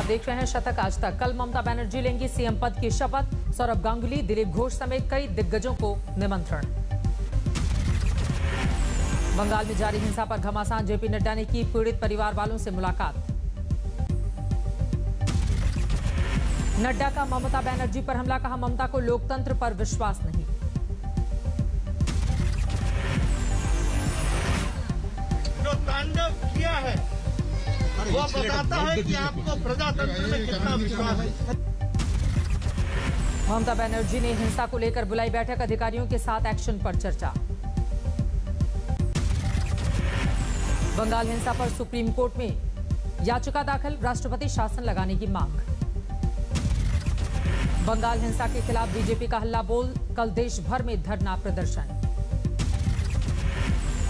आप देख रहे हैं शतक आज तक। कल ममता बनर्जी लेंगी सीएम पद की शपथ। सौरभ गांगुली, दिलीप घोष समेत कई दिग्गजों को निमंत्रण। बंगाल में जारी हिंसा पर घमासान, जेपी नड्डा ने की पीड़ित परिवार वालों से मुलाकात। नड्डा का ममता बनर्जी पर हमला, कहा ममता को लोकतंत्र पर विश्वास नहीं। जो तांडव किया है वो बताता है कि आपको प्रजातंत्र में कितना विश्वास है। ममता बनर्जी ने हिंसा को लेकर बुलाई बैठक, अधिकारियों के साथ एक्शन पर चर्चा। बंगाल हिंसा पर सुप्रीम कोर्ट में याचिका दाखिल, राष्ट्रपति शासन लगाने की मांग। बंगाल हिंसा के खिलाफ बीजेपी का हल्ला बोल, कल देश भर में धरना प्रदर्शन।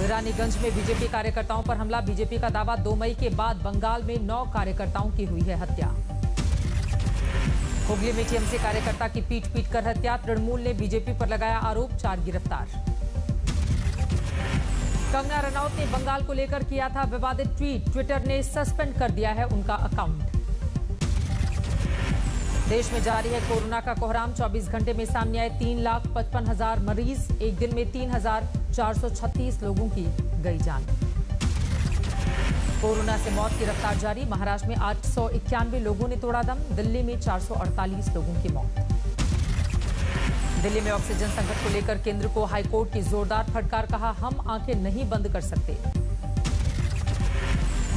रानीगंज में बीजेपी कार्यकर्ताओं पर हमला, बीजेपी का दावा 2 मई के बाद बंगाल में 9 कार्यकर्ताओं की हुई है हत्या। हुगली में टीएमसी कार्यकर्ता की पीट कर हत्या, तृणमूल ने बीजेपी पर लगाया आरोप, 4 गिरफ्तार। कंगना रनौत ने बंगाल को लेकर किया था विवादित ट्वीट, ट्विटर ने सस्पेंड कर दिया है उनका अकाउंट। देश में जारी है कोरोना का कोहराम, 24 घंटे में सामने आए 3,55,000 मरीज, एक दिन में 3,436 लोगों की गई जान। कोरोना से मौत की रफ्तार जारी, महाराष्ट्र में 891 लोगों ने तोड़ा दम, दिल्ली में 448 लोगों की मौत। दिल्ली में ऑक्सीजन संकट को लेकर केंद्र को हाईकोर्ट की जोरदार फटकार, कहा हम आंखें नहीं बंद कर सकते।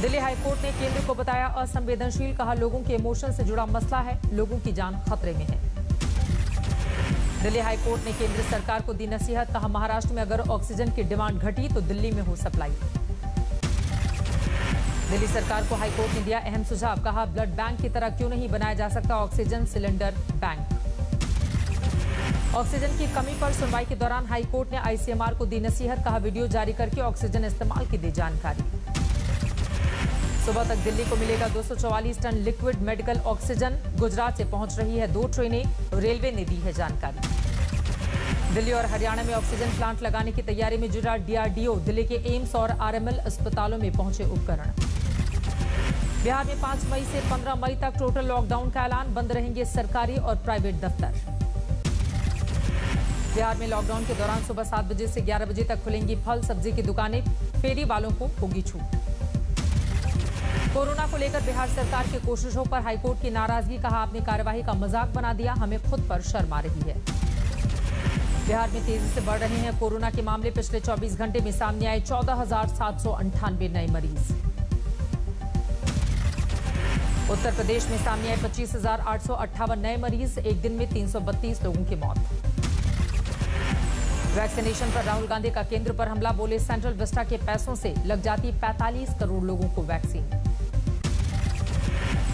दिल्ली हाईकोर्ट ने केंद्र को बताया असंवेदनशील, कहा लोगों के इमोशन से जुड़ा मसला है, लोगों की जान खतरे में है। दिल्ली हाईकोर्ट ने केंद्र सरकार को दी नसीहत, कहा महाराष्ट्र में अगर ऑक्सीजन की डिमांड घटी तो दिल्ली में हो सप्लाई। दिल्ली सरकार को हाईकोर्ट ने दिया अहम सुझाव, कहा ब्लड बैंक की तरह क्यों नहीं बनाया जा सकता ऑक्सीजन सिलेंडर बैंक। ऑक्सीजन की कमी पर सुनवाई के दौरान हाईकोर्ट ने आईसीएमआर को दी नसीहत, कहा वीडियो जारी करके ऑक्सीजन इस्तेमाल की दी जानकारी। सुबह तक दिल्ली को मिलेगा 244 ton liquid medical oxygen, Gujarat से पहुंच रही है 2 ट्रेनें, रेलवे ने दी है जानकारी। दिल्ली और हरियाणा में ऑक्सीजन प्लांट लगाने की तैयारी में जुटा डीआरडीओ, दिल्ली के एम्स और आरएमएल अस्पतालों में पहुंचे उपकरण। बिहार में 5 मई से 15 मई तक टोटल लॉकडाउन का ऐलान, बंद रहेंगे सरकारी और प्राइवेट दफ्तर। बिहार में लॉकडाउन के दौरान सुबह 7 बजे से 11 बजे तक खुलेंगी फल सब्जी की दुकानें, फेरी वालों को होगी छूट। कोरोना को लेकर बिहार सरकार की कोशिशों पर हाईकोर्ट की नाराजगी, कहा आपने कार्यवाही का मजाक बना दिया, हमें खुद पर शर्म आ रही है। बिहार में तेजी से बढ़ रहे हैं कोरोना के मामले, पिछले 24 घंटे में सामने आए 14,798 नए मरीज। उत्तर प्रदेश में सामने आए 25,858 नए मरीज, एक दिन में 332 लोगों की मौत। वैक्सीनेशन पर राहुल गांधी का केंद्र पर हमला, बोले सेंट्रल विस्टा के पैसों से लग जाती 45 करोड़ लोगों को वैक्सीन।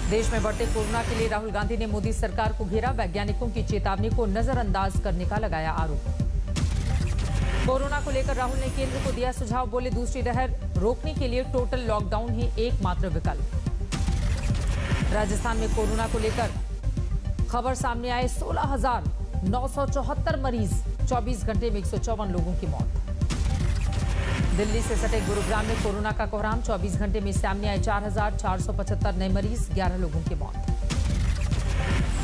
देश में बढ़ते कोरोना के लिए राहुल गांधी ने मोदी सरकार को घेरा, वैज्ञानिकों की चेतावनी को नजरअंदाज करने का लगाया आरोप। कोरोना को लेकर राहुल ने केंद्र को दिया सुझाव, बोले दूसरी लहर रोकने के लिए टोटल लॉकडाउन ही एकमात्र विकल्प। राजस्थान में कोरोना को लेकर खबर सामने आए 16,974 मरीज, 24 घंटे में 154 लोगों की मौत। दिल्ली से सटे गुरुग्राम में कोरोना का कोहराम, 24 घंटे में सामने आए 4,475 नए मरीज, 11 लोगों की मौत।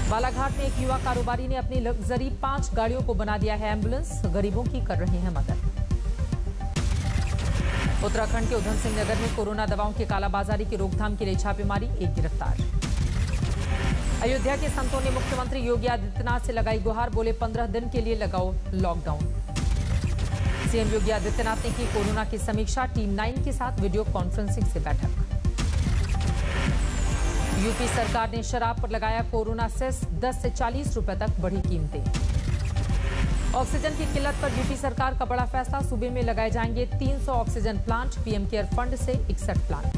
बालाघाट में एक युवा कारोबारी ने अपनी लग्जरी 5 गाड़ियों को बना दिया है एम्बुलेंस, गरीबों की कर रहे हैं मदद। उत्तराखंड के उधम सिंह नगर में कोरोना दवाओं की कालाबाजारी की रोकथाम के लिए छापेमारी, 1 गिरफ्तार। अयोध्या के संतों ने मुख्यमंत्री योगी आदित्यनाथ से लगाई गुहार, बोले 15 दिन के लिए लगाओ लॉकडाउन। सीएम योगी आदित्यनाथ ने की कोरोना की समीक्षा, टीम 9 के साथ वीडियो कॉन्फ्रेंसिंग से बैठक। यूपी सरकार ने शराब पर लगाया कोरोना सेस, 10 से 40 रुपए तक बढ़ी कीमतें। ऑक्सीजन की किल्लत पर यूपी सरकार का बड़ा फैसला, सूबे में लगाए जाएंगे 300 oxygen plant, PM care fund से 61 प्लांट।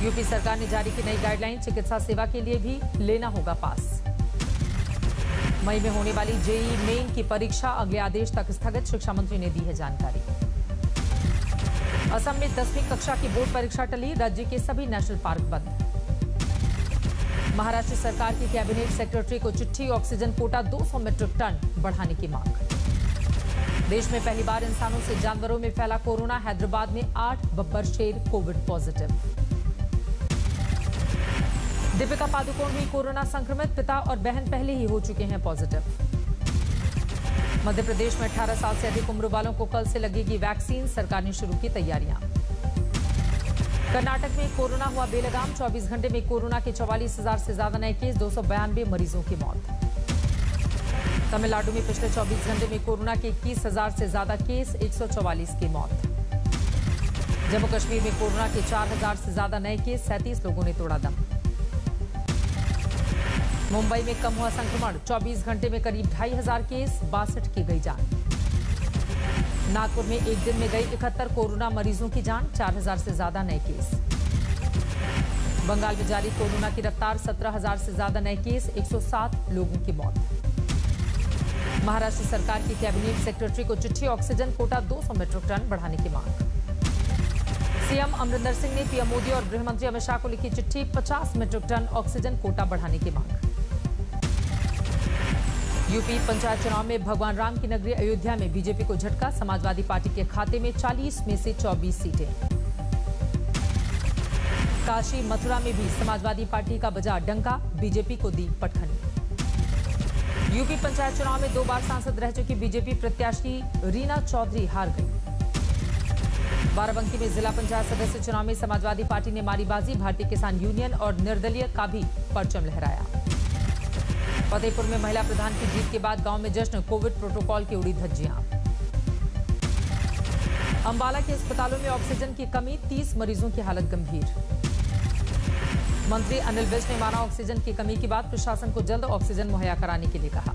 यूपी सरकार ने जारी की नई गाइडलाइन, चिकित्सा सेवा के लिए भी लेना होगा पास। मई में होने वाली जेईई मेन की परीक्षा अगले आदेश तक स्थगित, शिक्षा मंत्री ने दी है जानकारी। असम में 10वीं कक्षा की बोर्ड परीक्षा टली, राज्य के सभी नेशनल पार्क बंद। महाराष्ट्र सरकार की कैबिनेट सेक्रेटरी को चिट्ठी, ऑक्सीजन कोटा 200 मीट्रिक टन बढ़ाने की मांग। देश में पहली बार इंसानों से जानवरों में फैला कोरोना, हैदराबाद में 8 बब्बर शेर कोविड पॉजिटिव। दीपिका पादुकोण हुई कोरोना संक्रमित, पिता और बहन पहले ही हो चुके हैं पॉजिटिव। मध्य प्रदेश में 18 साल से अधिक उम्र वालों को कल से लगेगी वैक्सीन, सरकार ने शुरू की तैयारियां। कर्नाटक में कोरोना हुआ बेलगाम, 24 घंटे में कोरोना के 44,000 से ज्यादा नए केस, 292 मरीजों की मौत। तमिलनाडु में पिछले 24 घंटे में कोरोना के 21,000 से ज्यादा केस, 144 की मौत। जम्मू कश्मीर में कोरोना के 4,000 से ज्यादा नए केस, 37 लोगों ने तोड़ा दम। मुंबई में कम हुआ संक्रमण, 24 घंटे में करीब 2,500 केस, 62 की गई जान। नागपुर में एक दिन में गई 71 कोरोना मरीजों की जान, 4,000 से ज्यादा नए केस। बंगाल में जारी कोरोना की रफ्तार, 17,000 से ज्यादा नए केस, 107 लोगों की मौत। महाराष्ट्र सरकार की कैबिनेट सेक्रेटरी को चिट्ठी, ऑक्सीजन कोटा 200 मीट्रिक टन बढ़ाने की मांग। सीएम अमरिंदर सिंह ने पीएम मोदी और गृह मंत्री अमित शाह को लिखी चिट्ठी, 50 मीट्रिक टन ऑक्सीजन कोटा बढ़ाने की मांग। यूपी पंचायत चुनाव में भगवान राम की नगरी अयोध्या में बीजेपी को झटका, समाजवादी पार्टी के खाते में 40 में से 24 सीटें। काशी मथुरा में भी समाजवादी पार्टी का बजा डंका, बीजेपी को दी पटखनी। यूपी पंचायत चुनाव में 2 बार सांसद रह चुकी बीजेपी प्रत्याशी रीना चौधरी हार गई। बाराबंकी में जिला पंचायत सदस्य चुनाव में समाजवादी पार्टी ने मारी बाजी, भारतीय किसान यूनियन और निर्दलीय का भी परचम लहराया। फतेहपुर में महिला प्रधान की जीत के बाद गांव में जश्न, कोविड प्रोटोकॉल की उड़ी धज्जियां। अंबाला के अस्पतालों में ऑक्सीजन की कमी, 30 मरीजों की हालत गंभीर। मंत्री अनिल विज ने माना ऑक्सीजन की कमी की बात, प्रशासन को जल्द ऑक्सीजन मुहैया कराने के लिए कहा।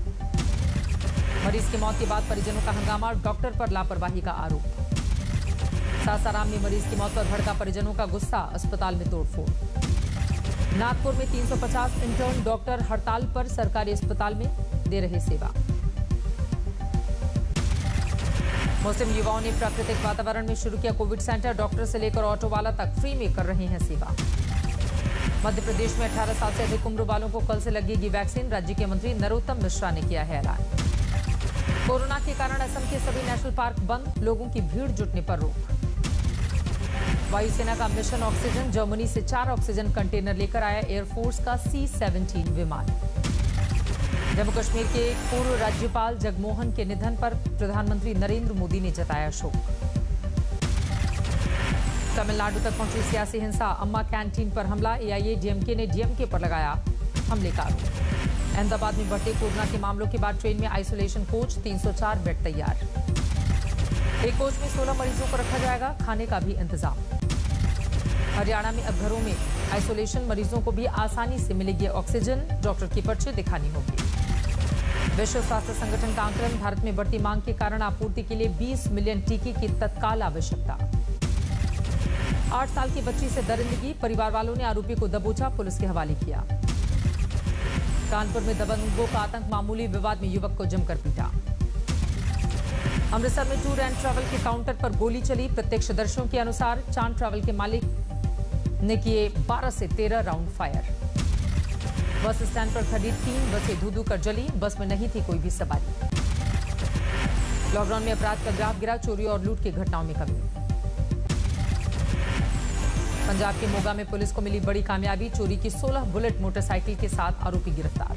मरीज की मौत के बाद परिजनों का हंगामा, डॉक्टर पर लापरवाही का आरोप। सासाराम में मरीज की मौत पर भड़का परिजनों का गुस्सा, अस्पताल में तोड़फोड़। नागपुर में 350 इंटर्न डॉक्टर हड़ताल पर, सरकारी अस्पताल में दे रहे सेवा। मुस्लिम युवाओं ने प्राकृतिक वातावरण में शुरू किया कोविड सेंटर, डॉक्टर से लेकर ऑटो वाला तक फ्री में कर रहे हैं सेवा। मध्य प्रदेश में 18 साल से अधिक उम्र वालों को कल से लगेगी वैक्सीन, राज्य के मंत्री नरोत्तम मिश्रा ने किया है ऐलान। कोरोना के कारण असम के सभी नेशनल पार्क बंद, लोगों की भीड़ जुटने पर रोक। वायुसेना का मिशन ऑक्सीजन, जर्मनी से 4 ऑक्सीजन कंटेनर लेकर आया एयरफोर्स का C-17 विमान। जम्मू कश्मीर के पूर्व राज्यपाल जगमोहन के निधन पर प्रधानमंत्री नरेंद्र मोदी ने जताया शोक। तमिलनाडु तक पहुंची सियासी हिंसा, अम्मा कैंटीन पर हमला, AIADMK ने DMK पर लगाया हमले का आरोप। अहमदाबाद में बढ़ते कोरोना के मामलों के बाद ट्रेन में आइसोलेशन कोच, 304 बेड तैयार। एक कोच में 16 मरीजों को रखा जाएगा, खाने का भी इंतजाम। हरियाणा में अब घरों में आइसोलेशन मरीजों को भी आसानी से मिलेगी ऑक्सीजन, डॉक्टर की पर्ची दिखानी होगी। विश्व स्वास्थ्य संगठन का आंकलन, भारत में बढ़ती मांग के कारण आपूर्ति के लिए 20 मिलियन टीके की तत्काल आवश्यकता। 8 साल की बच्ची से दरिंदगी, परिवार वालों ने आरोपी को दबोचा, पुलिस के हवाले किया। कानपुर में दबंगों का आतंक, मामूली विवाद में युवक को जमकर पीटा। अमृतसर में टूर एंड ट्रैवल के काउंटर पर गोली चली, प्रत्यक्षदर्शियों के अनुसार चांद ट्रैवल के मालिक ने किए 12 से 13 राउंड फायर। बस स्टैंड पर खड़ी 3 बसें धू-धू कर जली, बस में नहीं थी कोई भी सवारी। लॉकडाउन में अपराध का ग्राफ गिरा, चोरी और लूट की घटनाओं में कमी। पंजाब के मोगा में पुलिस को मिली बड़ी कामयाबी, चोरी की 16 बुलेट मोटरसाइकिल के साथ आरोपी गिरफ्तार।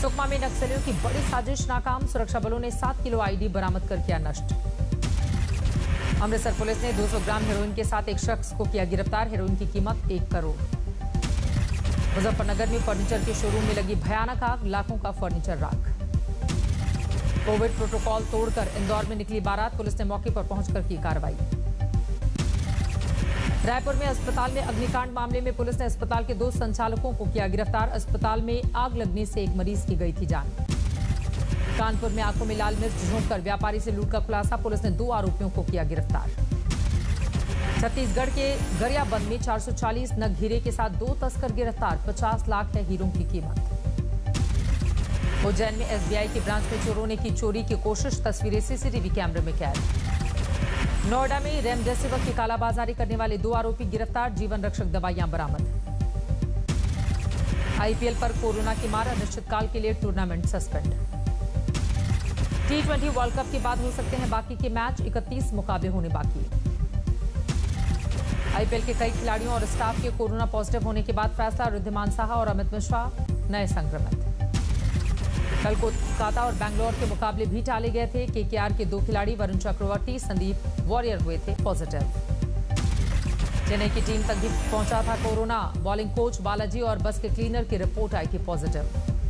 सुकमा में नक्सलियों की बड़ी साजिश नाकाम, सुरक्षा बलों ने 7 किलो आईडी बरामद कर किया नष्ट। अमृतसर पुलिस ने 200 ग्राम हेरोइन के साथ एक शख्स को किया गिरफ्तार, हेरोइन की कीमत 1 करोड़। मुजफ्फरनगर में फर्नीचर के शोरूम में लगी भयानक आग, लाखों का फर्नीचर राख। कोविड प्रोटोकॉल तोड़कर इंदौर में निकली बारात, पुलिस ने मौके पर पहुंचकर की कार्रवाई। रायपुर में अस्पताल में अग्निकांड मामले में पुलिस ने अस्पताल के 2 संचालकों को किया गिरफ्तार, अस्पताल में आग लगने से एक मरीज की गई थी जान। कानपुर में आंखों में लाल मिर्च झोंककर व्यापारी से लूट का खुलासा, पुलिस ने 2 आरोपियों को किया गिरफ्तार। छत्तीसगढ़ के गरियाबंद में 440 नग हीरे के साथ 2 तस्कर गिरफ्तार, 50 लाख है हीरों की कीमत। उज्जैन में SBI की ब्रांच में चोरों ने की चोरी की कोशिश, तस्वीरें CCTV कैमरे में कैद। नोएडा में रेमडेसिविर की कालाबाजारी करने वाले 2 आरोपी गिरफ्तार, जीवन रक्षक दवाइयां बरामद। IPL पर कोरोना की मार, अनिश्चितकाल के लिए tournament suspend. T20 world cup के बाद हो सकते हैं बाकी के मैच, 31 मुकाबले होने बाकी। आईपीएल के कई खिलाड़ियों और स्टाफ के कोरोना पॉजिटिव होने के बाद फैसला, रिद्धिमान साहा और अमित मिश्रा नए संक्रमित। कल कोलकाता और बैंगलोर के मुकाबले भी टाले गए थे। केकेआर के 2 खिलाड़ी वरुण चक्रवर्ती, संदीप वॉरियर हुए थे पॉजिटिव। चेन्नई की टीम तक भी पहुंचा था कोरोना। बॉलिंग कोच बालाजी और बस के क्लीनर की रिपोर्ट आई थी पॉजिटिव।